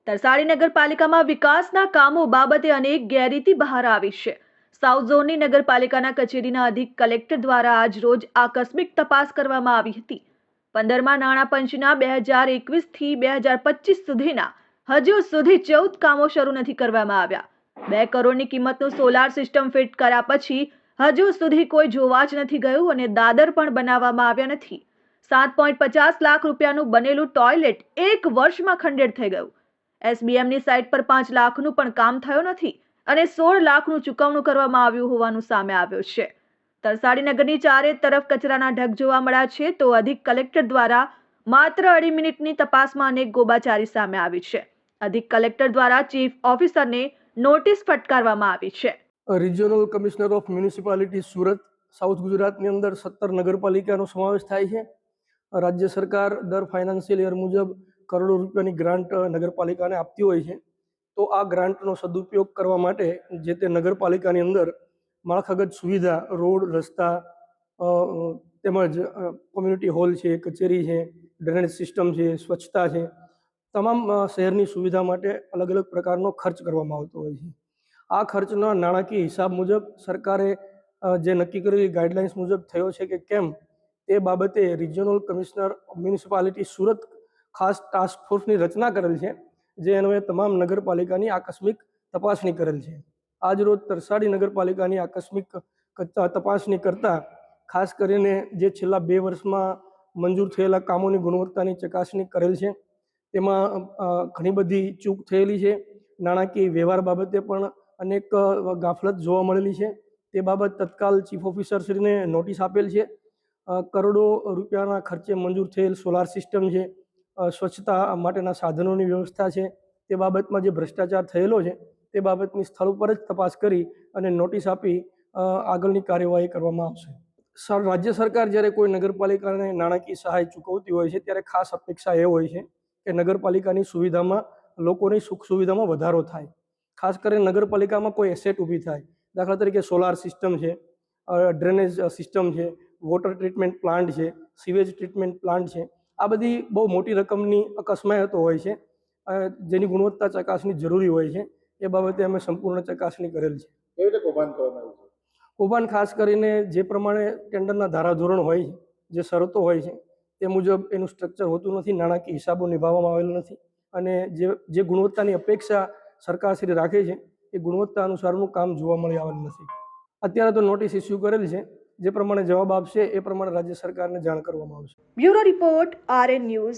તરસાડી નગરપાલિકામાં વિકાસના કામો બાબતે અનેક ગેરરીતિ બહાર આવી છે. સાઉથ ઝોનની નગરપાલિકાના કચેરીના અધિક કલેક્ટર દ્વારા આજ રોજ આકસ્મિક તપાસ કરવામાં આવી હતી. 15મા નાણાં પંચના 2021 થી 2025 સુધીના હજુ સુધી 14 કામો શરૂ નથી કરવામાં આવ્યા. 2 કરોડની કિંમતનું સોલાર સિસ્ટમ ફિટ કર્યા પછી હજુ સુધી કોઈ જોવા જ નથી ગયું અને દાદર પણ બનાવવામાં આવ્યા નથી. 7.50 લાખ રૂપિયાનું બનેલું ટોયલેટ 1 વર્ષમાં ખંડેર થઈ ગયું. એસબીએમની સાઇટ પર 5 લાખનું પણ કામ થયું નથી અને 16 લાખનું ચૂકવણું કરવામાં આવ્યું હોવાનું સામે આવ્યું છે. તરસાડી નગરની ચારે તરફ કચરાના ઢગ જોવા મળ્યા છે તો અધિક કલેક્ટર દ્વારા માત્ર 2.5 મિનિટની તપાસમાં અનેક ગોબાચારી સામે આવી છે. અધિક કલેક્ટર દ્વારા ચીફ ઓફિસરને નોટિસ ફટકારવામાં આવી છે. Regional commissioner of municipality Surat south ગુજરાતની અંદર 17 નગરપાલિકાનો સમાવેશ થાય છે. રાજ્ય સરકાર દર ફાઇનાન્શિયલ યર મુજબ કરોડો રૂપિયાની ગ્રાન્ટ નગરપાલિકાને આપતી હોય છે. તો આ ગ્રાન્ટનો સદુપયોગ કરવા માટે જે તે નગરપાલિકાની અંદર માળખાગત સુવિધા, રોડ, રસ્તા તેમજ કોમ્યુનિટી હોલ છે, કચેરી છે, ડ્રેનેજ સિસ્ટમ છે, સ્વચ્છતા છે, તમામ શહેરની સુવિધા માટે અલગ અલગ પ્રકારનો ખર્ચ કરવામાં આવતો હોય છે. આ ખર્ચના નાણાકીય હિસાબ મુજબ સરકારે જે નક્કી કરેલી ગાઈડલાઇન્સ મુજબ થયો છે કે કેમ તે બાબતે રિજિયોનલ કમિશનર મ્યુનિસિપાલિટી સુરત ખાસ ટાસ્ક ફોર્સની રચના કરેલ છે, જે અન્વયે તમામ નગરપાલિકાની આકસ્મિક તપાસણી કરેલ છે. આજ રોજ તરસાડી નગરપાલિકાની આકસ્મિક તપાસણી કરતાં ખાસ કરીને જે છેલ્લા 2 વર્ષમાં મંજૂર થયેલા કામોની ગુણવત્તાની ચકાસણી કરેલ છે. તેમાં ઘણી બધી ચૂક થયેલી છે. નાણાકીય વ્યવહાર બાબતે પણ અનેક ગાફલત જોવા મળેલી છે. તે બાબત તત્કાલ ચીફ ઓફિસરશ્રીને નોટિસ આપેલ છે. કરોડો રૂપિયાના ખર્ચે મંજૂર થયેલ સોલાર સિસ્ટમ છે, સ્વચ્છતા માટેના સાધનોની વ્યવસ્થા છે, તે બાબતમાં જે ભ્રષ્ટાચાર થયેલો છે તે બાબતની સ્થળ ઉપર જ તપાસ કરી અને નોટિસ આપી આગળની કાર્યવાહી કરવામાં આવશે. રાજ્ય સરકાર જ્યારે કોઈ નગરપાલિકાને નાણાકીય સહાય ચૂકવતી હોય છે ત્યારે ખાસ અપેક્ષા એ હોય છે કે નગરપાલિકાની સુવિધામાં, લોકોની સુખ સુવિધામાં વધારો થાય. ખાસ કરીને નગરપાલિકામાં કોઈ એસેટ ઊભી થાય, દાખલા તરીકે સોલાર સિસ્ટમ છે, ડ્રેનેજ સિસ્ટમ છે, વોટર ટ્રીટમેન્ટ પ્લાન્ટ છે, સીવેજ ટ્રીટમેન્ટ પ્લાન્ટ છે. આ બધી બહુ મોટી રકમની અકસ્માતો હોય છે, જેની ગુણવત્તા ચકાસણી જરૂરી હોય છે. એ બાબતે અમે સંપૂર્ણ ચકાસણી કરેલ છે. કેવી રીતે કૌભાંડ કરવામાં આવ્યું છે? કૌભાંડ ખાસ કરીને જે પ્રમાણે ટેન્ડરના ધારાધોરણ હોય છે, જે શરતો હોય છે તે મુજબ એનું સ્ટ્રક્ચર હોતું નથી, નાણાકીય હિસાબો નિભાવવામાં આવેલ નથી અને જે ગુણવત્તાની અપેક્ષા સરકારશ્રી રાખે છે એ ગુણવત્તા અનુસારનું કામ જોવા મળી આવેલ નથી. અત્યારે તો નોટિસ ઇસ્યુ કરેલ છે. જે પ્રમાણે જવાબ આપશે એ પ્રમાણે રાજ્ય સરકારને જાણ કરવામાં આવશે. Bureau report, RN news.